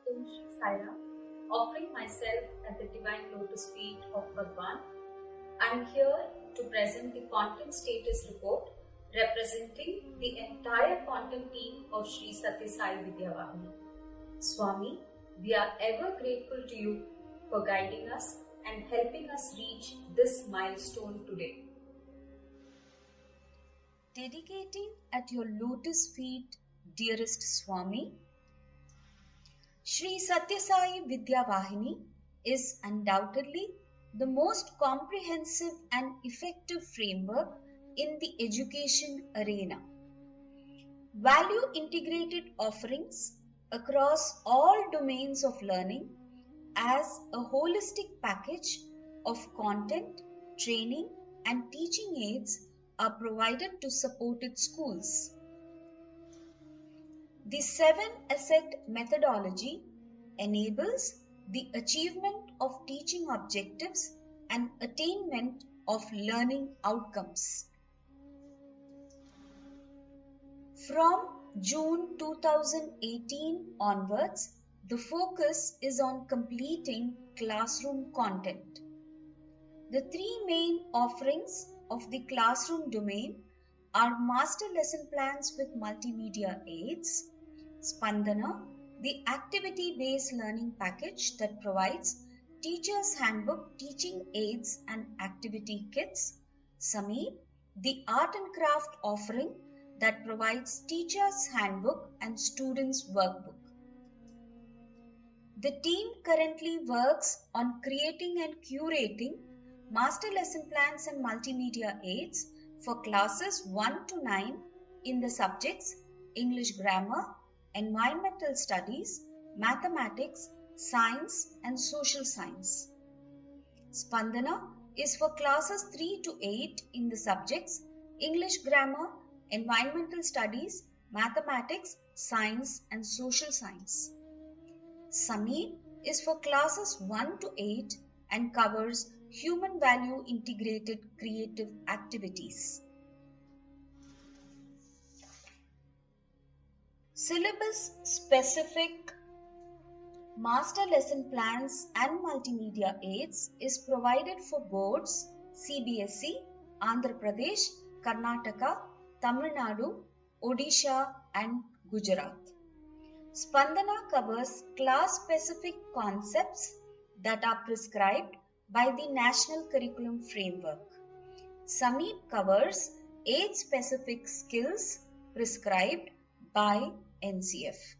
Om Shri Sai Ram, offering myself at the divine lotus feet of Bhagwan. I am here to present the content status report representing the entire content team of Sri Satya Sai Vidya Vahini. Swami, we are ever grateful to you for guiding us and helping us reach this milestone today. Dedicating at your lotus feet, dearest Swami, Sri Satya Sai Vidya Vahini is undoubtedly the most comprehensive and effective framework in the education arena. Value integrated offerings across all domains of learning as a holistic package of content, training, and teaching aids are provided to supported schools. The 7-asset methodology enables the achievement of teaching objectives and attainment of learning outcomes. From June 2018 onwards, the focus is on completing classroom content. The three main offerings of the classroom domain are Master Lesson Plans with Multimedia Aids, Spandana, the activity-based learning package that provides Teacher's Handbook teaching aids and activity kits, Sameep, the art and craft offering that provides Teacher's Handbook and Students' Workbook. The team currently works on creating and curating Master Lesson Plans and Multimedia Aids for classes 1 to 9 in the subjects English Grammar, Environmental Studies, Mathematics, Science and Social Science. Spandana is for classes 3 to 8 in the subjects English Grammar, Environmental Studies, Mathematics, Science and Social Science. Sameep is for classes 1 to 8 and covers human value integrated creative activities. Syllabus specific Master Lesson Plans and Multimedia Aids is provided for boards CBSE, Andhra Pradesh, Karnataka, Tamil Nadu, Odisha and Gujarat. Spandana covers class-specific concepts that are prescribed by the National Curriculum Framework. Sameep covers age-specific skills prescribed by NCF.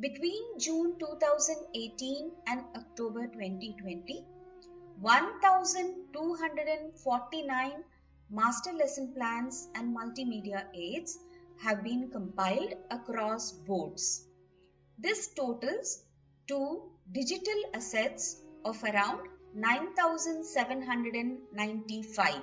Between June 2018 and October 2020, 1,249 Master Lesson Plans and Multimedia Aids have been compiled across boards. This totals to digital assets of around 9,795.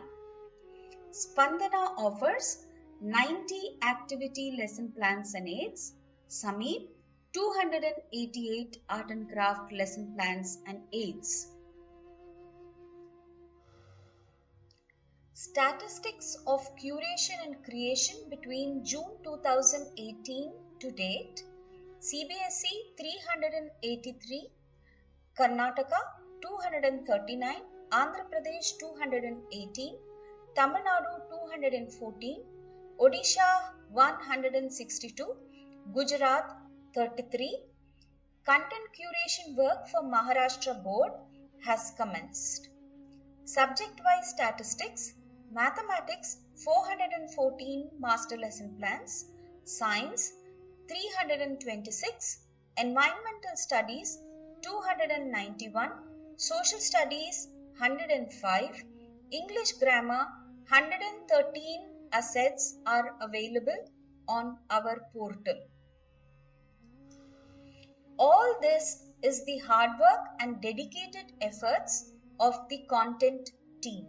Spandana offers 90 activity lesson plans and aids, Sameep 288 art and craft lesson plans and aids. Statistics of curation and creation between June 2018 to date: CBSE 383, Karnataka 239, Andhra Pradesh 218, Tamil Nadu 214, Odisha 162, Gujarat 33. Content curation work for Maharashtra board has commenced. Subject-wise statistics: Mathematics 414 master lesson plans, Science 326, Environmental Studies 291, Social Studies 105, English Grammar 113 assets are available on our portal. All this is the hard work and dedicated efforts of the content team.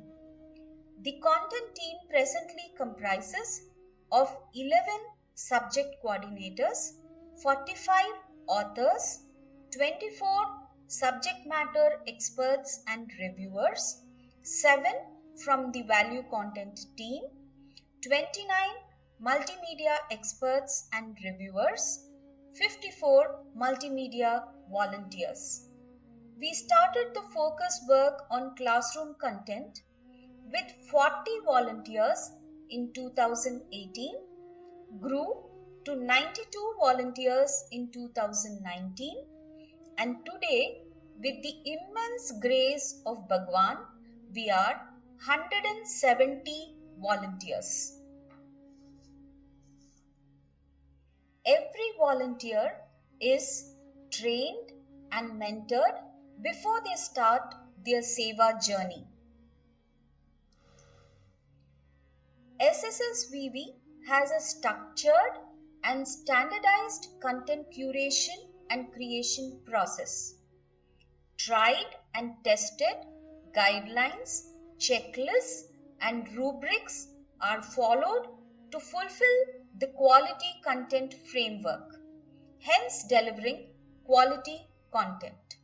The content team presently comprises of 11 subject coordinators, 45 authors, 24 subject matter experts and reviewers, 7 from the value content team, 29 multimedia experts and reviewers, 54 multimedia volunteers. We started the focus work on classroom content with 40 volunteers in 2018, grew to 92 volunteers in 2019, and today, with the immense grace of Bhagwan, we are 170 volunteers. Every volunteer is trained and mentored before they start their Seva journey. SSSVV has a structured and standardized content curation and creation process. Tried and tested guidelines, checklists, and rubrics are followed to fulfill the quality content framework, hence delivering quality content.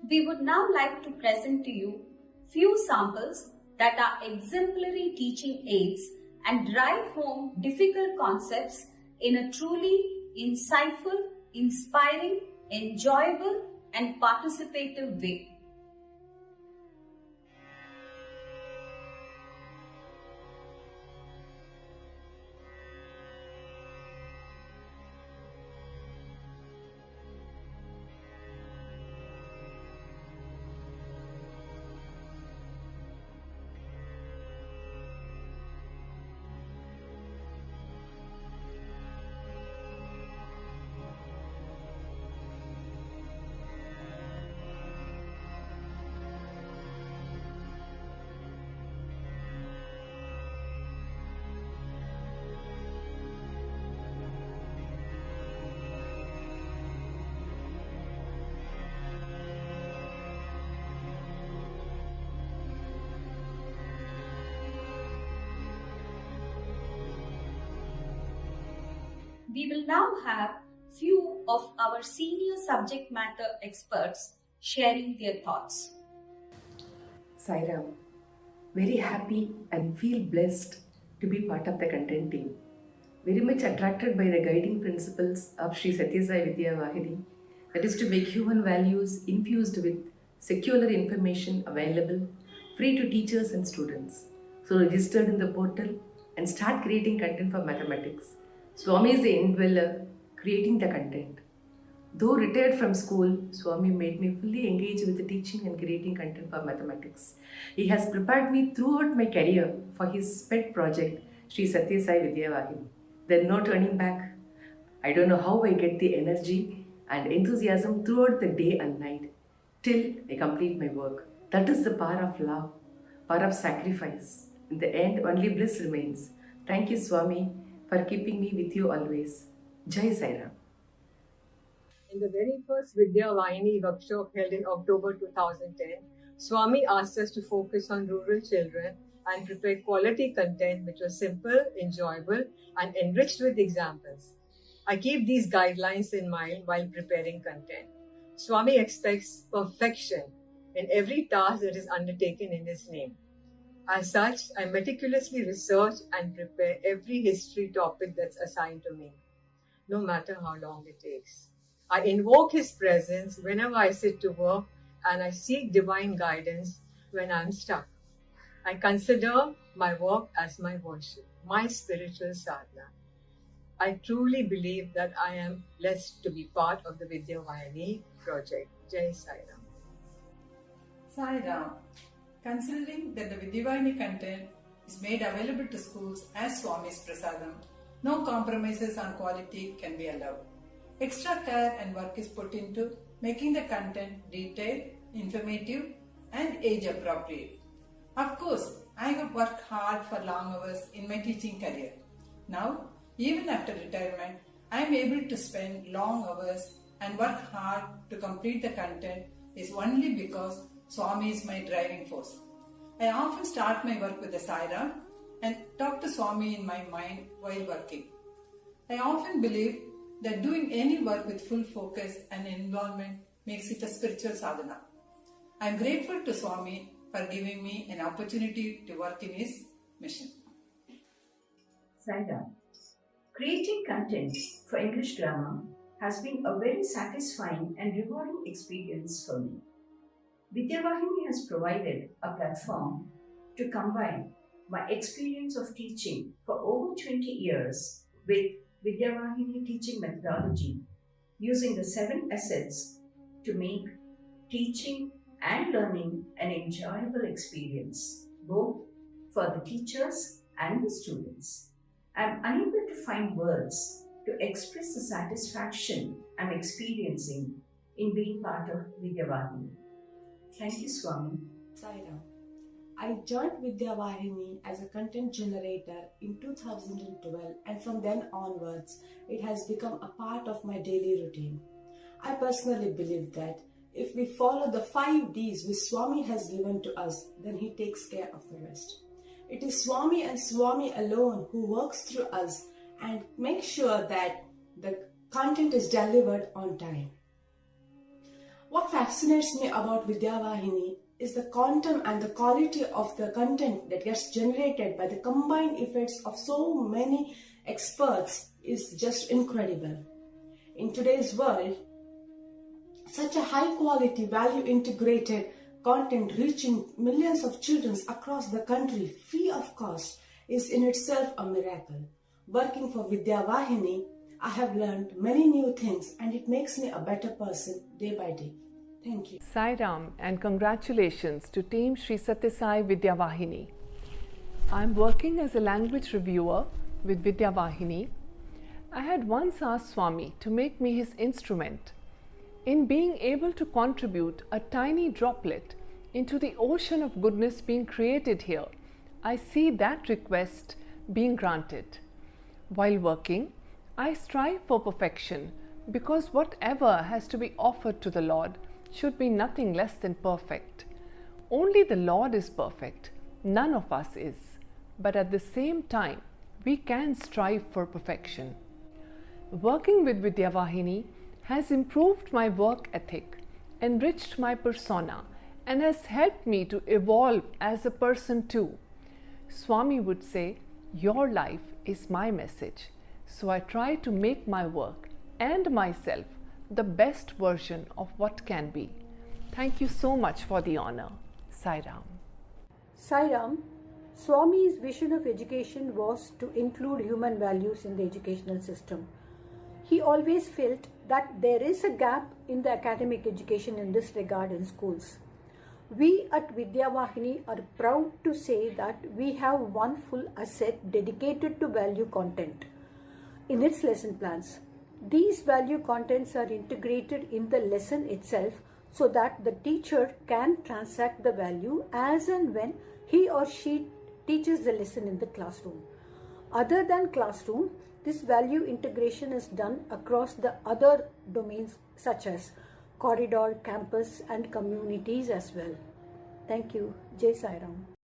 We would now like to present to you few samples that are exemplary teaching aids and drive home difficult concepts in a truly insightful, inspiring, enjoyable and participative way. We will now have few of our senior subject matter experts sharing their thoughts. Sai Ram, very happy and feel blessed to be part of the content team. Very much attracted by the guiding principles of Sri Sathya Sai Vidya Vahini, that is to make human values infused with secular information available, free to teachers and students. So registered in the portal and start creating content for mathematics. Swami is the indweller, creating the content. Though retired from school, Swami made me fully engage with the teaching and creating content for mathematics. He has prepared me throughout my career for his pet project, Sri Sathya Sai Vidya Vahini. Then no turning back. I don't know how I get the energy and enthusiasm throughout the day and night till I complete my work. That is the power of love, power of sacrifice. In the end, only bliss remains. Thank you, Swami, for keeping me with you always. Jai Sai Ram. In the very first Vidya Vahini workshop held in October 2010, Swami asked us to focus on rural children and prepare quality content which was simple, enjoyable, and enriched with examples. I keep these guidelines in mind while preparing content. Swami expects perfection in every task that is undertaken in his name. As such, I meticulously research and prepare every history topic that's assigned to me, no matter how long it takes. I invoke his presence whenever I sit to work, and I seek divine guidance when I'm stuck. I consider my work as my worship, my spiritual sadhana. I truly believe that I am blessed to be part of the Vidya Vahini project. Jai Sai Ram. Sai Ram. Considering that the Vidya Vahini content is made available to schools as Swami's Prasadam, no compromises on quality can be allowed. Extra care and work is put into making the content detailed, informative, and age appropriate. Of course, I have worked hard for long hours in my teaching career. Now, even after retirement, I am able to spend long hours and work hard to complete the content is only because Swami is my driving force. I often start my work with the Sai Ram and talk to Swami in my mind while working. I often believe that doing any work with full focus and involvement makes it a spiritual sadhana. I am grateful to Swami for giving me an opportunity to work in his mission. Sai Ram. Creating content for English grammar has been a very satisfying and rewarding experience for me. Vidyavahini has provided a platform to combine my experience of teaching for over 20 years with Vidyavahini teaching methodology, using the 7 assets to make teaching and learning an enjoyable experience, both for the teachers and the students. I am unable to find words to express the satisfaction I am experiencing in being part of Vidyavahini. Thank you, Swami. Sairam. I joined Vidyavahini as a content generator in 2012, and from then onwards, it has become a part of my daily routine. I personally believe that if we follow the 5 Ds which Swami has given to us, then he takes care of the rest. It is Swami and Swami alone who works through us and makes sure that the content is delivered on time. What fascinates me about Vidyavahini is the quantum and the quality of the content that gets generated by the combined efforts of so many experts is just incredible. In today's world, such a high quality, value integrated content reaching millions of children across the country free of cost is in itself a miracle. Working for Vidyavahini, I have learned many new things and it makes me a better person day by day. Thank you. Sairam, and congratulations to Team Sri Sathya Sai Vidyavahini. I am working as a language reviewer with Vidyavahini. I had once asked Swami to make me his instrument. In being able to contribute a tiny droplet into the ocean of goodness being created here, I see that request being granted. While working, I strive for perfection because whatever has to be offered to the Lord should be nothing less than perfect. Only the Lord is perfect, none of us is, but at the same time, we can strive for perfection. Working with Vidyavahini has improved my work ethic, enriched my persona, and has helped me to evolve as a person too. Swami would say, "Your life is my message," so I try to make my work and myself the best version of what can be. Thank you so much for the honor. Sairam. Sairam, Swami's vision of education was to include human values in the educational system. He always felt that there is a gap in the academic education in this regard in schools. We at Vidyavahini are proud to say that we have one full asset dedicated to value content in its lesson plans. These value contents are integrated in the lesson itself so that the teacher can transact the value as and when he or she teaches the lesson in the classroom. Other than classroom, this value integration is done across the other domains such as corridor, campus and communities as well. Thank you. Jai Sai Ram.